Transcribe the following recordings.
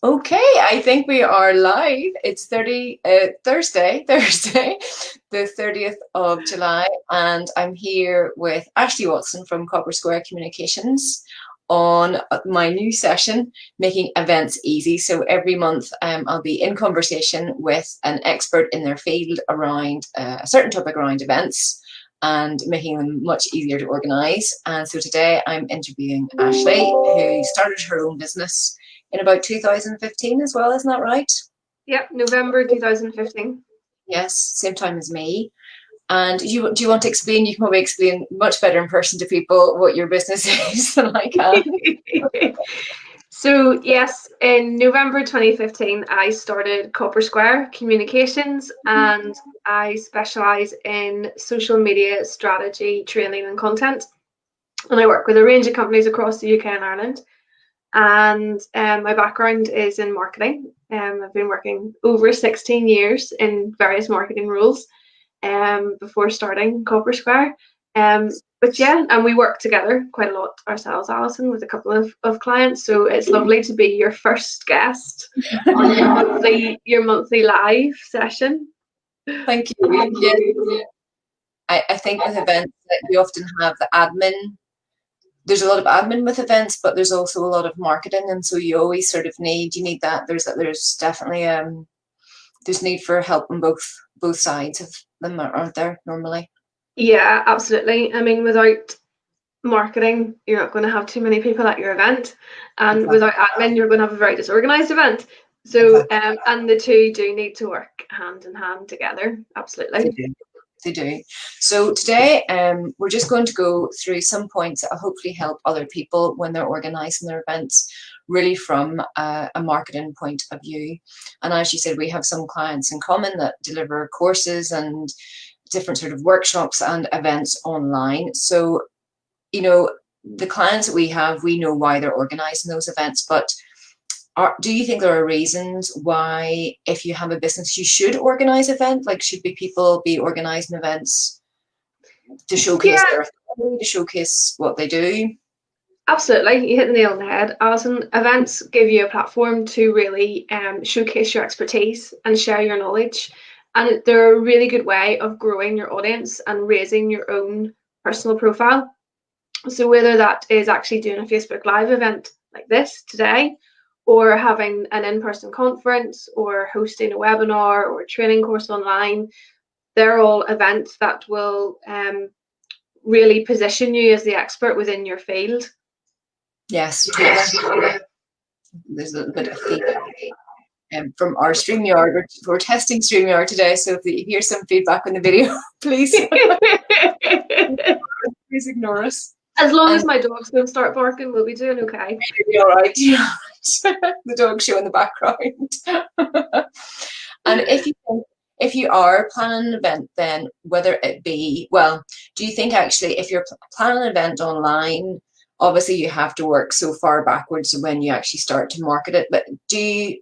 Okay, I think we are live. It's Thursday, the 30th of July, and I'm here with Ashleigh Watson from Copper Square Communications on my new session, Making Events Easy. So every month I'll be in conversation with an expert in their field around a certain topic around events and making them much easier to organise. And so today I'm interviewing Ashleigh, who started her own business in about 2015 as well, isn't that right? Yep, November 2015. Yes, same time as me. And do you want to explain? You can probably explain much better in person to people what your business is than I can. So yes, in November 2015, I started Copper Square Communications, and I specialise in social media strategy, training and content. And I work with a range of companies across the UK and Ireland. And my background is in marketing. I've been working over 16 years in various marketing roles before starting Copper Square. But yeah, and we work together quite a lot ourselves, Alison, with a couple of clients. So it's lovely to be your first guest on your monthly live session. Thank you. Yeah. I think with events that you often have the admin. There's a lot of admin with events, but there's also a lot of marketing, and so you always sort of you need that. There's definitely there's need for help on both sides of them, aren't there, normally? Yeah, absolutely. I mean, without marketing, you're not going to have too many people at your event, and Exactly. without admin, you're going to have a very disorganized event. So, Exactly. and the two do need to work hand in hand together. They Absolutely. do. They do. So today, we're just going to go through some points that will hopefully help other people when they're organising their events, really from a marketing point of view. And as you said, we have some clients in common that deliver courses and different sort of workshops and events online. So, you know, the clients that we have, we know why they're organising those events, but do you think there are reasons why, if you have a business, you should organise events? Like, should people be organising events to showcase Yeah, their authority, to showcase what they do? absolutely. You hit the nail on the head, Alison. Events give you a platform to really showcase your expertise and share your knowledge. And they're a really good way of growing your audience and raising your own personal profile. So whether that is actually doing a Facebook Live event like this today, or having an in-person conference, or hosting a webinar or a training course online, they're all events that will really position you as the expert within your field. Yes, totally. There's a little bit of feedback from our StreamYard. We're testing StreamYard today, so if you hear some feedback on the video, please please ignore us. As long And as my dogs don't start barking, we'll be doing okay. you'll be all right. The dog show in the background. And if you are planning an event, then whether it be, well, do you think actually if you're planning an event online, obviously you have to work so far backwards when you actually start to market it, but do you,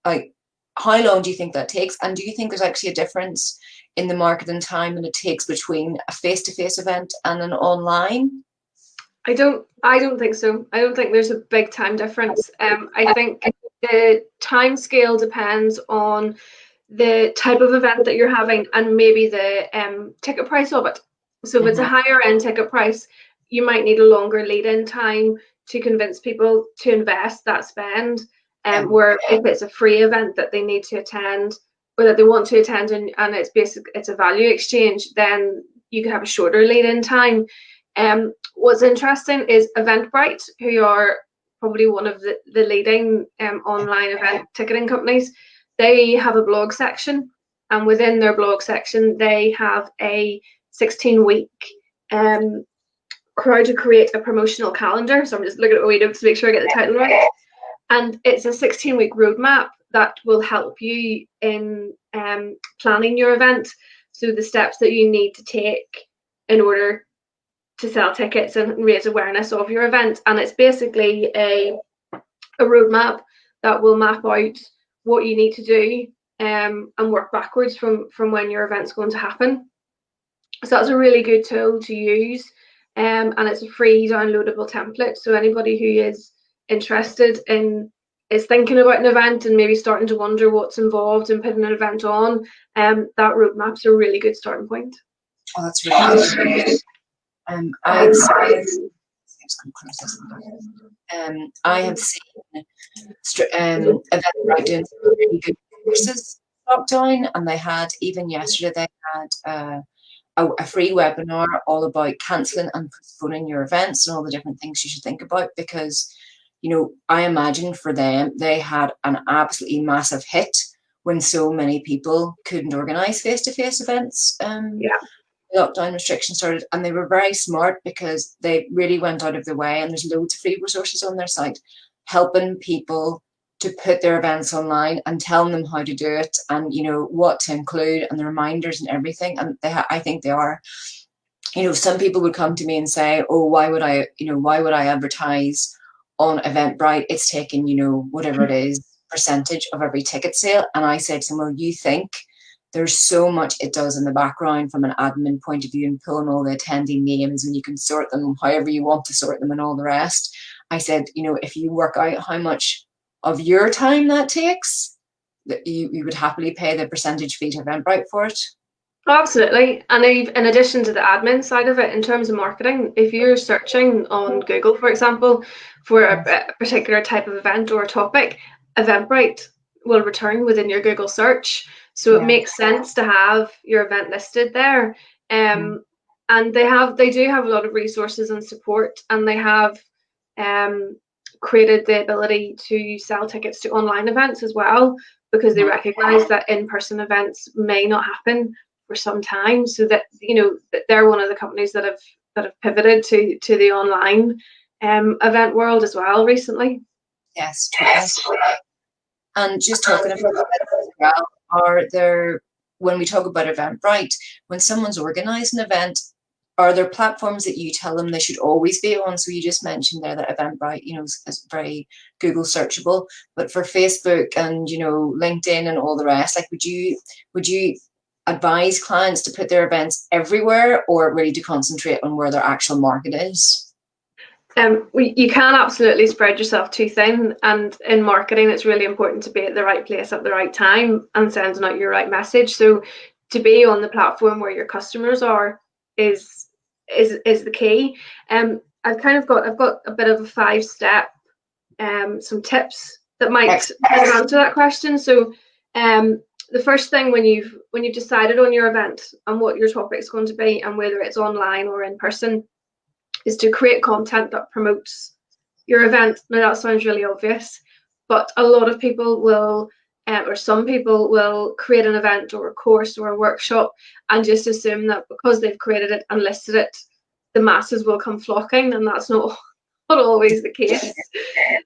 like, how long do you think that takes? And do you think there's actually a difference in the marketing time that it takes between a face-to-face event and an online? I don't think so. I don't think there's a big time difference. I think the time scale depends on the type of event that you're having and maybe the ticket price of it. So if it's a Mm-hmm. higher end ticket price, you might need a longer lead in time to convince people to invest that spend. Yeah. Where if it's a free event that they need to attend or that they want to attend and it's a value exchange, then you can have a shorter lead in time. What's interesting is Eventbrite, who are probably one of the leading online event ticketing companies. They have a blog section, and within their blog section, they have a 16-week how to create a promotional calendar. So I'm just looking at my notes to make sure I get the title right. And it's a 16-week roadmap that will help you in planning your event. So the steps that you need to take in order to sell tickets and raise awareness of your event. And it's basically a roadmap that will map out what you need to do and work backwards from when your event's going to happen. So that's a really good tool to use, and it's a free downloadable template. So anybody who is interested in is thinking about an event and maybe starting to wonder what's involved in putting an event on, that roadmap's a really good starting point. Oh, that's really good. I've seen, I have seen Eventbrite doing some really good courses lockdown, and they had, even yesterday, they had a free webinar all about cancelling and postponing your events and all the different things you should think about, because, you know, I imagine for them, they had an absolutely massive hit when so many people couldn't organise face-to-face events. Lockdown restrictions started, and they were very smart because they really went out of their way, and there's loads of free resources on their site helping people to put their events online and telling them how to do it, and, you know, what to include and the reminders and everything. And I think they are, you know, some people would come to me and say, oh, why would I advertise on Eventbrite? It's taking, you know, whatever it is, percentage of every ticket sale. And I said to them, well, you think there's so much it does in the background from an admin point of view, and pulling all the attendee names, and you can sort them however you want to sort them and all the rest. I said, you know, if you work out how much of your time that takes, that you would happily pay the percentage fee to Eventbrite for it. Absolutely. And in addition to the admin side of it, in terms of marketing, if you're searching on Google, for example, for a particular type of event or a topic, Eventbrite will return within your Google search. So it makes sense to have your event listed there. And they do have a lot of resources and support, and they have created the ability to sell tickets to online events as well, because they recognize that in-person events may not happen for some time. So that, you know, that they're one of the companies that have pivoted to the online event world as well recently. Yes. And just talking about that as well, are there, when we talk about Eventbrite, when someone's organised an event, are there platforms that you tell them they should always be on? So you just mentioned there that Eventbrite, you know, is very Google searchable, but for Facebook and, you know, LinkedIn and all the rest, like, would you advise clients to put their events everywhere, or really to concentrate on where their actual market is? You can absolutely spread yourself too thin, and in marketing it's really important to be at the right place at the right time and sending out your right message. So to be on the platform where your customers are is the key. I've got a bit of a 5-step some tips that might answer that question. So the first thing, when you've decided on your event and what your topic is going to be and whether it's online or in person, is to create content that promotes your event. Now that sounds really obvious, but a lot of people will, or some people will, create an event or a course or a workshop and just assume that because they've created it and listed it, the masses will come flocking, and that's not always the case.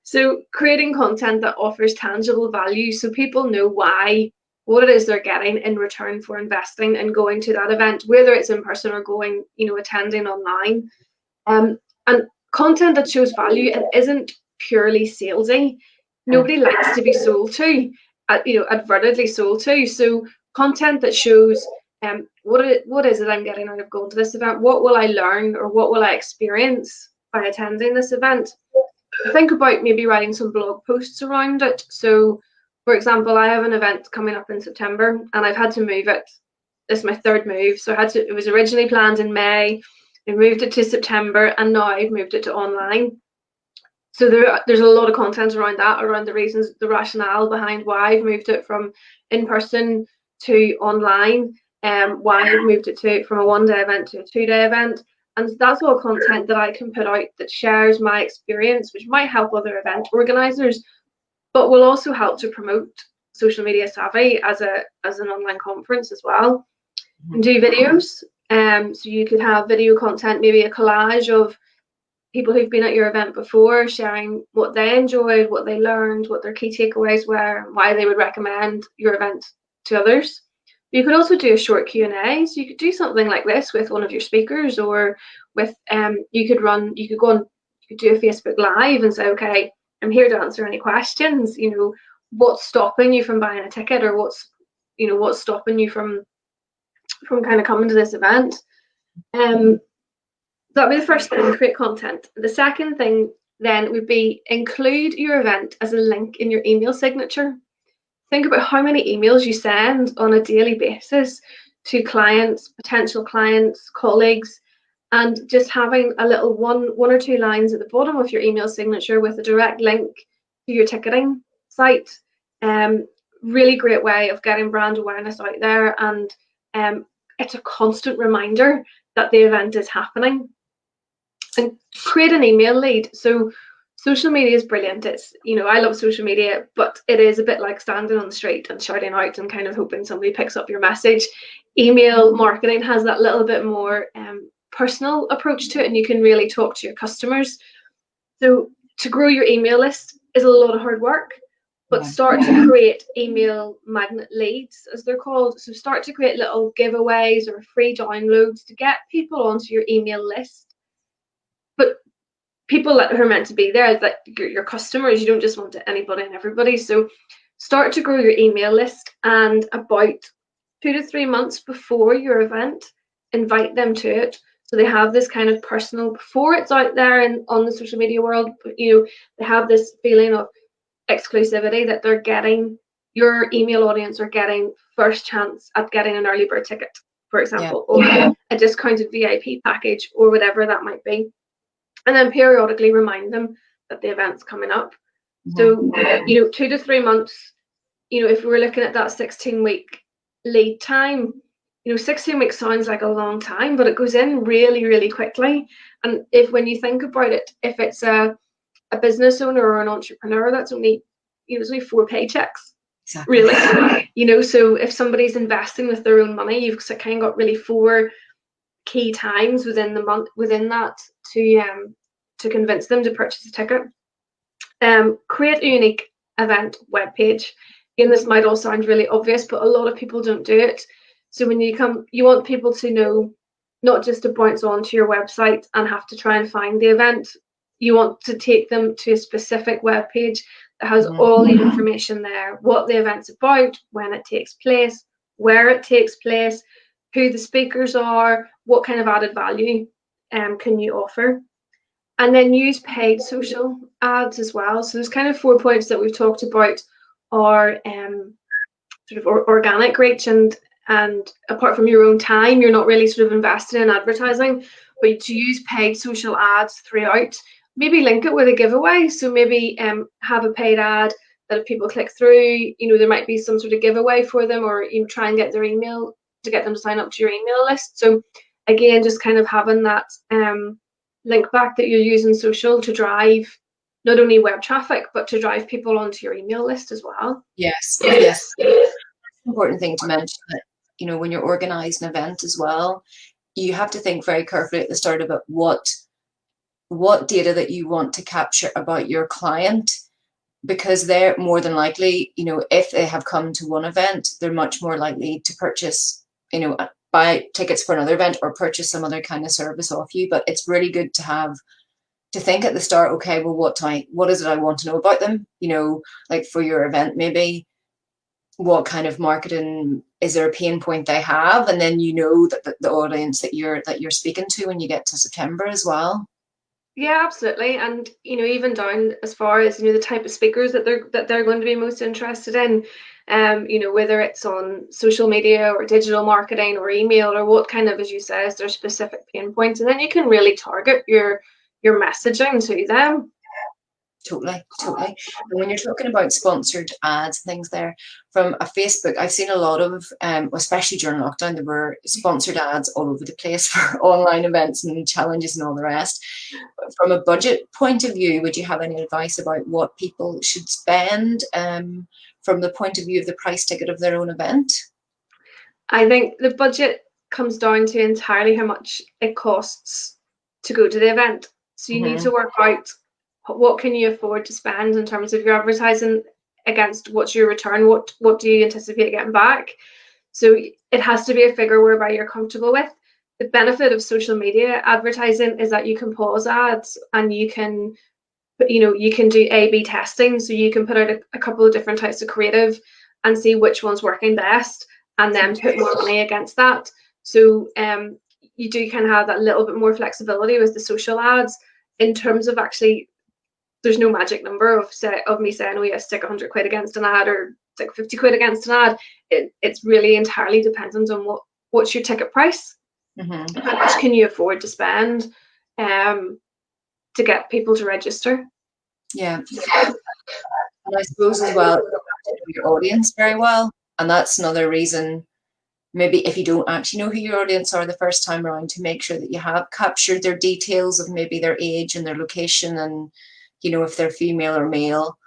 So creating content that offers tangible value, so people know what it is they're getting in return for investing and going to that event, whether it's in person or going, you know, attending online. And content that shows value and isn't purely salesy. Nobody likes to be sold to, you know, advertently sold to. So content that shows what is it I'm getting out of going to this event? What will I learn, or what will I experience by attending this event? Think about maybe writing some blog posts around it. So, for example, I have an event coming up in September, and I've had to move it. This is my 3rd move. So it was originally planned in May. I moved it to September, and now I've moved it to online. So there's a lot of content around that, around the reasons, the rationale behind why I've moved it from in person to online, why I've moved it from a 1-day event to a 2-day event. And that's all content that I can put out that shares my experience, which might help other event organisers, but will also help to promote Social Media Savvy as an online conference as well. And do videos. So you could have video content, maybe a collage of people who've been at your event before, sharing what they enjoyed, what they learned, what their key takeaways were, why they would recommend your event to others. You could also do a short Q&A. So you could do something like this with one of your speakers, or with you could do a Facebook Live and say, okay, I'm here to answer any questions. You know, what's stopping you from buying a ticket, or what's stopping you from kind of coming to this event. That'd be the first thing, create content. The second thing then would be include your event as a link in your email signature. Think about how many emails you send on a daily basis to clients, potential clients, colleagues, and just having a little one or two lines at the bottom of your email signature with a direct link to your ticketing site. Really great way of getting brand awareness out there, and it's a constant reminder that the event is happening. And create an email lead. So social media is brilliant. It's, I love social media, but it is a bit like standing on the street and shouting out and kind of hoping somebody picks up your message. Email marketing has that little bit more personal approach to it, and you can really talk to your customers. So to grow your email list is a lot of hard work, but start to create email magnet leads, as they're called. So start to create little giveaways or free downloads to get people onto your email list. But people that are meant to be there, that your customers, you don't just want anybody and everybody. So start to grow your email list, and about 2 to 3 months before your event, invite them to it. So they have this kind of personal, before it's out there and on the social media world, they have this feeling of exclusivity, that they're getting, your email audience are getting first chance at getting an early bird ticket, for example, or a discounted VIP package, or whatever that might be. And then periodically remind them that the event's coming up. So, 2 to 3 months, if we're looking at that 16-week lead time, 16 weeks sounds like a long time, but it goes in really, really quickly. And when you think about it, if it's a business owner or an entrepreneur, that's only, it's only 4 paychecks. Exactly. Really. So if somebody's investing with their own money, you've kind of got really 4 key times within the month, within that, to convince them to purchase a ticket. Create a unique event webpage. Again, this might all sound really obvious, but a lot of people don't do it. So when you come, you want people to know, not just to bounce onto your website and have to try and find the event. You want to take them to a specific webpage that has all the information there, what the event's about, when it takes place, where it takes place, who the speakers are, what kind of added value can you offer. And then use paid social ads as well. So there's kind of 4 points that we've talked about are sort of organic reach, and apart from your own time, you're not really sort of invested in advertising, but to use paid social ads throughout. Maybe link it with a giveaway. So maybe have a paid ad that if people click through, there might be some sort of giveaway for them, or try and get their email to get them to sign up to your email list. So again, just kind of having that link back that you're using social to drive not only web traffic, but to drive people onto your email list as well. Yes. Important thing to mention that, when you're organising an event as well, you have to think very carefully at the start about what data that you want to capture about your client, because they're more than likely, if they have come to one event, they're much more likely to purchase, buy tickets for another event or purchase some other kind of service off you. But it's really good to think at the start, okay, well, what is it I want to know about them? Like for your event, maybe what kind of marketing, is there a pain point they have? And then that the audience that you're speaking to when you get to September as well. Yeah, absolutely. And even down as far as the type of speakers that they're going to be most interested in, whether it's on social media or digital marketing or email, or what kind of, as you say, is their specific pain points, and then you can really target your messaging to them. Totally. And when you're talking about sponsored ads and things there from a Facebook, I've seen a lot of, especially during lockdown, there were sponsored ads all over the place for online events and challenges and all the rest. From a budget point of view, would you have any advice about what people should spend from the point of view of the price ticket of their own event? I think the budget comes down to entirely how much it costs to go to the event. So you need to work out what can you afford to spend in terms of your advertising against what's your return, what do you anticipate getting back. So it has to be a figure whereby you're comfortable with. The benefit of social media advertising is that you can pause ads, and you can do A/B testing. So you can put out a couple of different types of creative and see which one's working best, and then put more money against that. So you do kind of have that little bit more flexibility with the social ads in terms of actually there's no magic number of me saying, oh yeah, stick 100 quid against an ad or stick 50 quid against an ad. It's really entirely dependent on what's your ticket price, how much can you afford to spend to get people to register. Yeah. And I suppose as well, you have to know your audience very well. And that's another reason, maybe if you don't actually know who your audience are the first time around, to make sure that you have captured their details of maybe their age and their location and, you know, if they're female or male.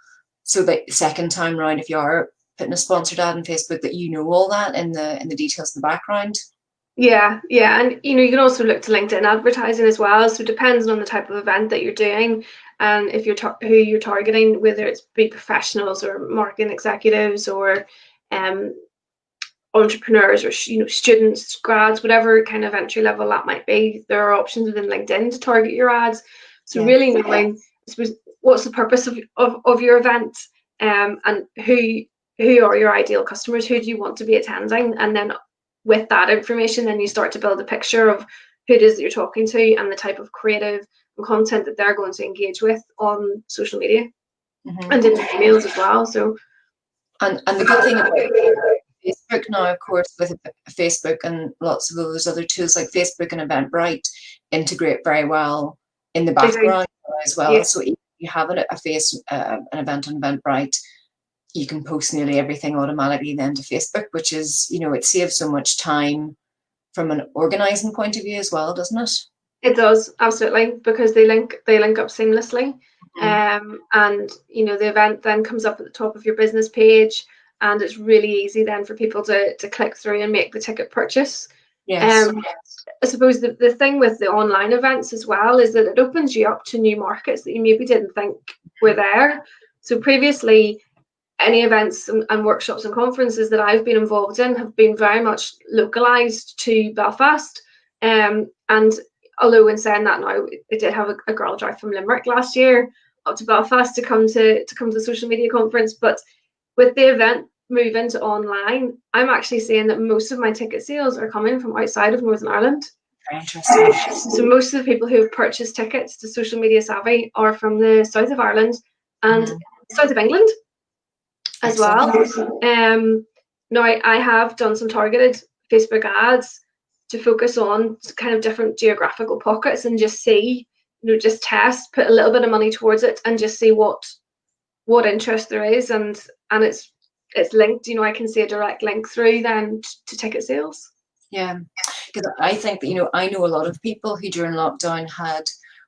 So that the second time around, if you are putting a sponsored ad on Facebook, that you know all that in the details in the background. Yeah, and you know, you can also look to LinkedIn advertising as well. So depending on the type of event that you're doing, and if you're who you're targeting, whether it's be professionals or marketing executives or entrepreneurs or students, grads, whatever kind of entry level that might be, there are options within LinkedIn to target your ads. So really knowing, I suppose, what's the purpose of your event, and who are your ideal customers, who do you want to be attending, and then with that information, then you start to build a picture of who it is that you're talking to and the type of creative and content that they're going to engage with on social media and in emails as well. So, and the good thing about Facebook now, of course, with Facebook and lots of those other tools like Facebook and Eventbrite integrate very well in the background as well. So if you have an event on Eventbrite, you can post nearly everything automatically then to Facebook, which is, you know, it saves so much time from an organizing point of view as well, doesn't it? It does, absolutely, because they link up seamlessly. And you know, the event then comes up at the top of your business page, and it's really easy then for people to click through and make the ticket purchase. I suppose the thing with the online events as well is that it opens you up to new markets that you maybe didn't think were there. So previously, any events and workshops and conferences that I've been involved in have been very much localized to Belfast. And although in saying that now, I did have a girl drive from Limerick last year up to Belfast to come to the social media conference. But with the event moving to online, I'm actually seeing that most of my ticket sales are coming from outside of Northern Ireland. Very interesting. So most of the people who have purchased tickets to Social Media Savvy are from the south of Ireland and south of England as well. Now I have done some targeted Facebook ads to focus on kind of different geographical pockets and just see, you know, just test, put a little bit of money towards it and just see what interest there is, and it's linked, you know, I can see a direct link through then to ticket sales. Yeah, because I think that, you know, I know a lot of people who during lockdown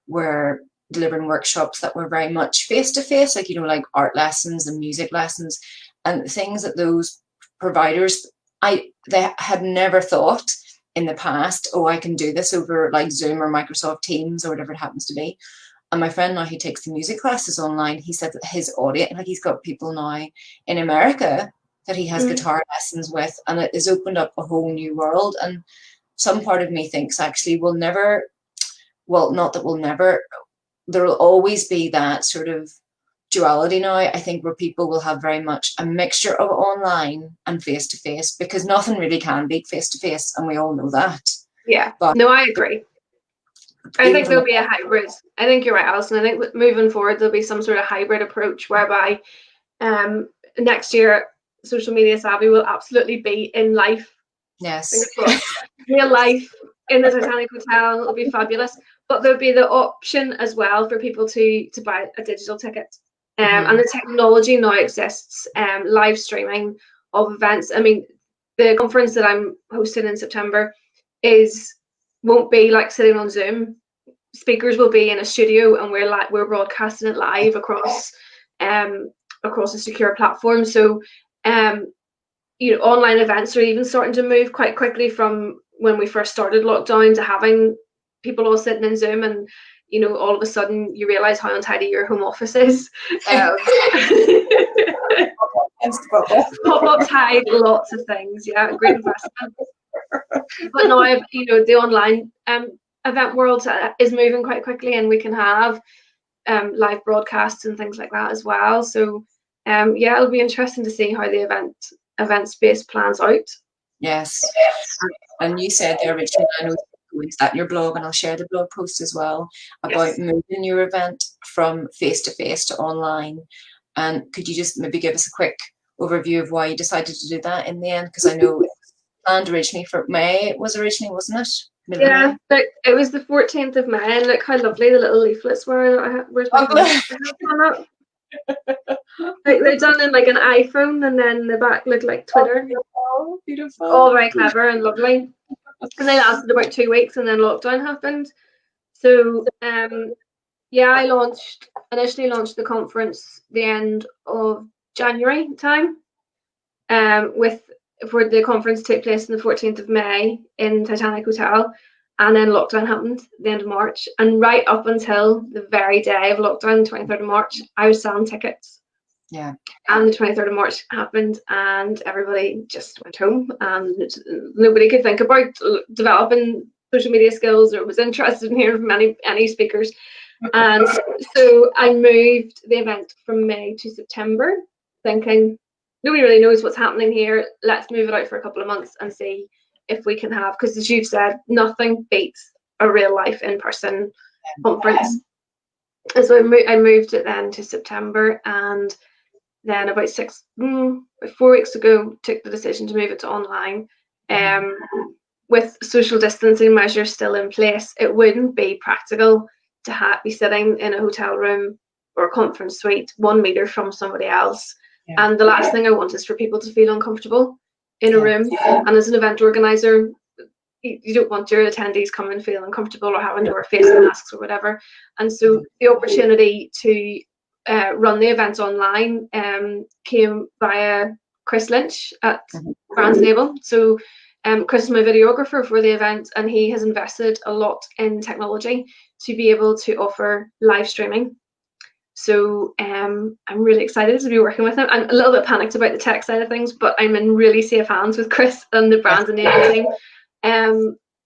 were delivering workshops that were very much face-to-face, like, you know, like art lessons and music lessons and things that those providers, they had never thought in the past, oh, I can do this over like Zoom or Microsoft Teams or whatever it happens to be. And my friend now, who takes the music classes online, he said that his audience, like he's got people now in America that he has guitar lessons with, and it has opened up a whole new world. And some part of me thinks actually we'll never, well, not that we'll never, there will always be that sort of duality now, I think, where people will have very much a mixture of online and face-to-face, because nothing really can beat face-to-face, and we all know that. Yeah, but no, I agree. I think there'll be a hybrid. I think you're right, Alison. I think moving forward, there'll be some sort of hybrid approach whereby next year, Social Media Savvy will absolutely be in life. Yes. Real life in the Titanic Hotel. It'll be fabulous. But there'll be the option as well for people to buy a digital ticket. And the technology now exists, live streaming of events. I mean, the conference that I'm hosting in September won't be like sitting on Zoom. Speakers will be in a studio, and we're broadcasting it live across a secure platform. So, you know, online events are even starting to move quite quickly from when we first started lockdown to having people all sitting in Zoom, and you know, all of a sudden you realize how untidy your home office is. Pop-ups hide lots of things. Yeah, great investment. But now, you know, the online event world is moving quite quickly, and we can have live broadcasts and things like that as well. So yeah, it'll be interesting to see how the event space plans out. Yes. And you said there, Richard, I know go into that in your blog, and I'll share the blog post as well about Yes. moving your event from face-to-face to online. And could you just maybe give us a quick overview of why you decided to do that in the end? Because I know it was planned originally for May, it was originally, wasn't it? Middle of Yeah, May? look, it was the 14th of May, and look how lovely the little leaflets were. Where's my phone? Like, they're done in like an iPhone, and then the back looked like Twitter. Oh, beautiful. All very clever and lovely. And they lasted about 2 weeks, and then lockdown happened. So yeah, I initially launched the conference the end of January time. For the conference took place on the 14th of May in Titanic Hotel, and then lockdown happened the end of March. And right up until the very day of lockdown, the 23rd of March, I was selling tickets. Yeah. And the 23rd of March happened, and everybody just went home, and nobody could think about developing social media skills or was interested in hearing from any speakers. And so I moved the event from May to September, thinking nobody really knows what's happening here. Let's move it out for a couple of months and see if we can have, because as you've said, nothing beats a real life in-person conference. And so I moved it then to September, and then about 4 weeks ago, took the decision to move it to online. With social distancing measures still in place, it wouldn't be practical to be sitting in a hotel room or a conference suite 1 meter from somebody else. Yeah. And the last thing I want is for people to feel uncomfortable in a room. And as an event organizer, you don't want your attendees coming feeling uncomfortable or having to wear face masks or whatever. And so the opportunity to run the events online came via Chris Lynch at Brands Enable. So Chris is my videographer for the event, and he has invested a lot in technology to be able to offer live streaming. So I'm really excited to be working with him. I'm a little bit panicked about the tech side of things, but I'm in really safe hands with Chris and the Brands Enable team.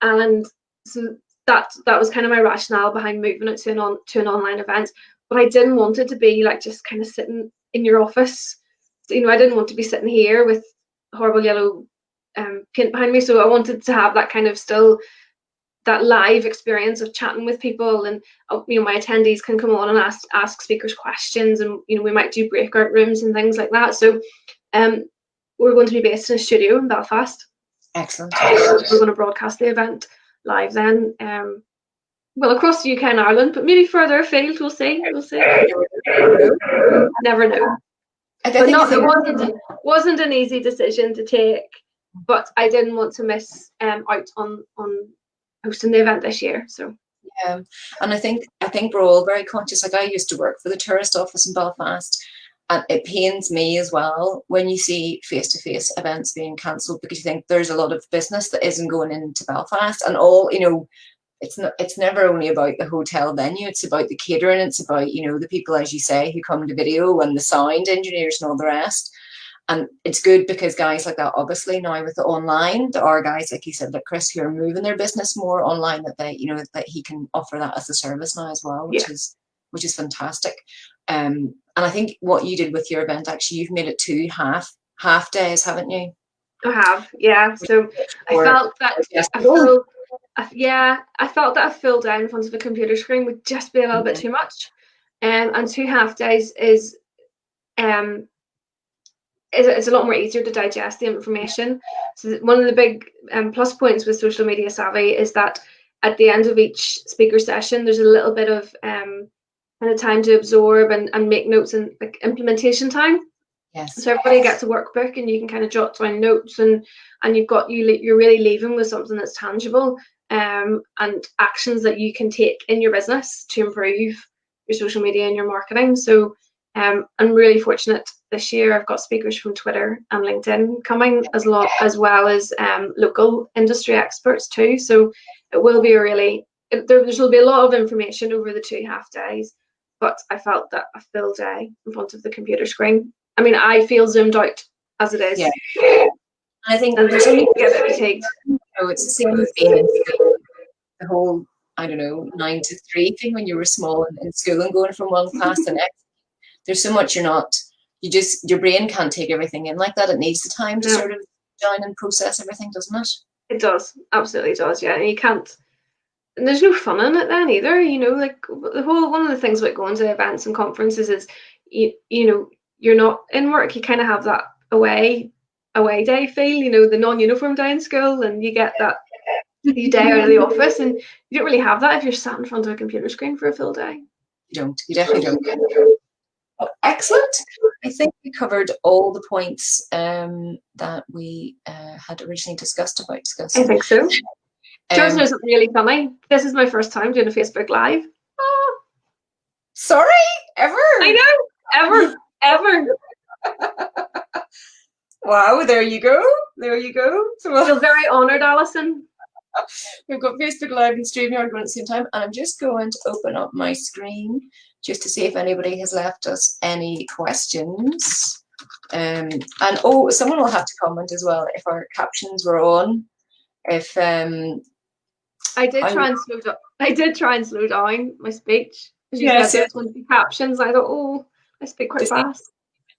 And so that was kind of my rationale behind moving it to an online event. But I didn't want it to be like just kind of sitting in your office. So, I didn't want to be sitting here with horrible yellow paint behind me. So I wanted to have that kind of still that live experience of chatting with people, and my attendees can come on and ask speakers questions, and we might do breakout rooms and things like that. So we're going to be based in a studio in Belfast. Excellent. We're going to broadcast the event live then. Well, across the UK and Ireland, but maybe further afield. We'll see. Never know. It wasn't an easy decision to take, but I didn't want to miss out on hosting the event this year. So yeah, and I think we're all very conscious. Like, I used to work for the tourist office in Belfast, and it pains me as well when you see face-to-face events being cancelled, because you think there's a lot of business that isn't going into Belfast, and all it's never only about the hotel venue, it's about the catering, it's about the people, as you say, who come to video, and the sound engineers and all the rest. And it's good because guys like that, obviously now with the online, there are guys like you said, like Chris, who are moving their business more online, that they that he can offer that as a service now as well, which is fantastic. And I think what you did with your event, actually, you've made it 2 half days, haven't you? I have, yeah. So I felt that I felt that a full day in front of a computer screen would just be a little bit too much. And 2 half days is it's a lot more easier to digest the information. So one of the big plus points with Social Media Savvy is that at the end of each speaker session, there's a little bit of kind of time to absorb and make notes, and like implementation time. Yes. So everybody gets a workbook, and you can kind of jot down notes, and you're really leaving with something that's tangible, and actions that you can take in your business to improve your social media and your marketing. So I'm really fortunate this year. I've got speakers from Twitter and LinkedIn coming, as well as local industry experts too. So it will be there will be a lot of information over the 2 half days, but I felt that a full day in front of the computer screen, I mean, I feel zoomed out as it is. Yeah. I think there's only fatigued. It's the same as being in the whole, 9 to 3 thing when you were small in school and going from one class to the next. There's so much your brain can't take everything in like that. It needs the time to sort of down and process everything, doesn't it? It does, absolutely does, yeah. And you can't there's no fun in it then either, you know, like the whole one of the things about going to events and conferences is you know, you're not in work, you kind of have that away day feel, you know, the non-uniform day in school, and you get that you day out of the office, and you don't really have that if you're sat in front of a computer screen for a full day. You don't. You definitely don't. Oh, excellent. I think we covered all the points that we had originally discussed about discussing. I think so. Just know something really funny. This is my first time doing a Facebook Live. Oh, sorry, ever? I know, ever. Wow, there you go. There you go. So I feel very honoured, Alison. We've got Facebook Live and StreamYard going at the same time, and I'm just going to open up my screen just to see if anybody has left us any questions. And oh, someone will have to comment as well if our captions were on. If I did try and slow down my speech. As you said, there's going to be captions. I thought, oh, I speak quite fast.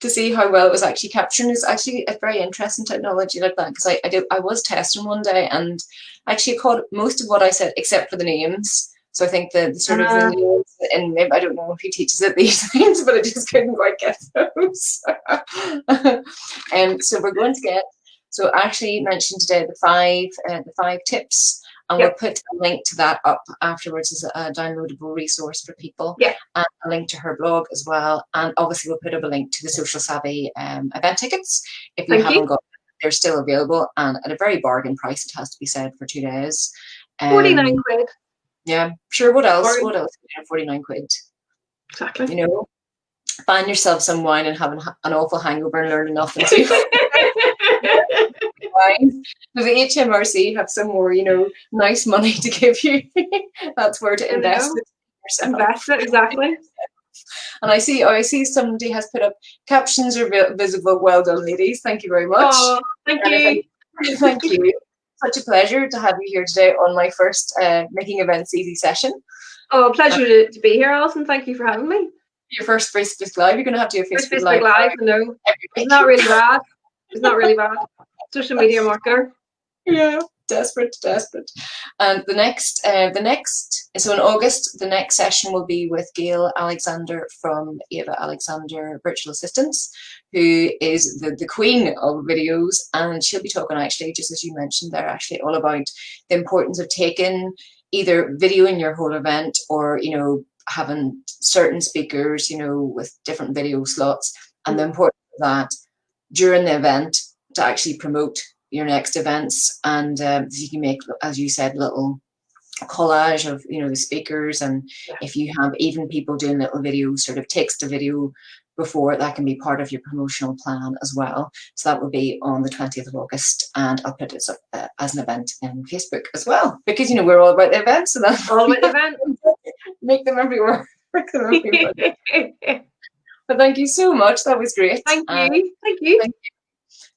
To see how well it was actually capturing is actually a very interesting technology like that, because I was testing one day and actually caught most of what I said except for the names. So I think the sort of the names, and maybe I don't know if he teaches it these things, but I just couldn't quite get those. And so we're going to get. So Ashleigh mentioned today the five tips. And we'll put a link to that up afterwards as a downloadable resource for people. Yeah. And a link to her blog as well. And obviously we'll put up a link to the Social Savvy event tickets. If you haven't got them, they're still available and at a very bargain price, it has to be said, for 2 days. 49 quid. Yeah, sure. What else? What else? 49 quid. Exactly. You know, find yourself some wine and have an awful hangover and learn nothing too. Does the HMRC have some more, you know, nice money to give you? That's where to invest it yourself. Invest it, exactly. And I see somebody has put up captions are visible. Well done, ladies. Thank you very much. Oh, thank you. Thank you. Such a pleasure to have you here today on my first Making Events Easy session. Oh, pleasure to be here, Alison. Thank you for having me. Your first Facebook Live. You're going to have to do a Facebook Live. No, it's not really bad. It's not really bad. Social media marketer. Yeah, desperate. And the next, so in August, the next session will be with Gail Alexander from Ava Alexander Virtual Assistants, who is the queen of videos, and she'll be talking actually, just as you mentioned there, actually all about the importance of taking either videoing your whole event or, you know, having certain speakers, you know, with different video slots, and the importance of that during the event to actually promote your next events. And you can make, as you said, little collage of, you know, the speakers, and if you have even people doing little videos, sort of text a video before, that can be part of your promotional plan as well. So that will be on the 20th of August, and I'll put it up as an event in Facebook as well, because, you know, we're all about the events, so that's all about the event. Make them everywhere. But thank you so much. That was great. Thank you. Thank you.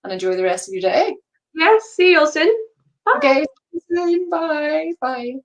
And enjoy the rest of your day. Yes, see you all soon. Bye. Okay, see you soon. Bye. Bye.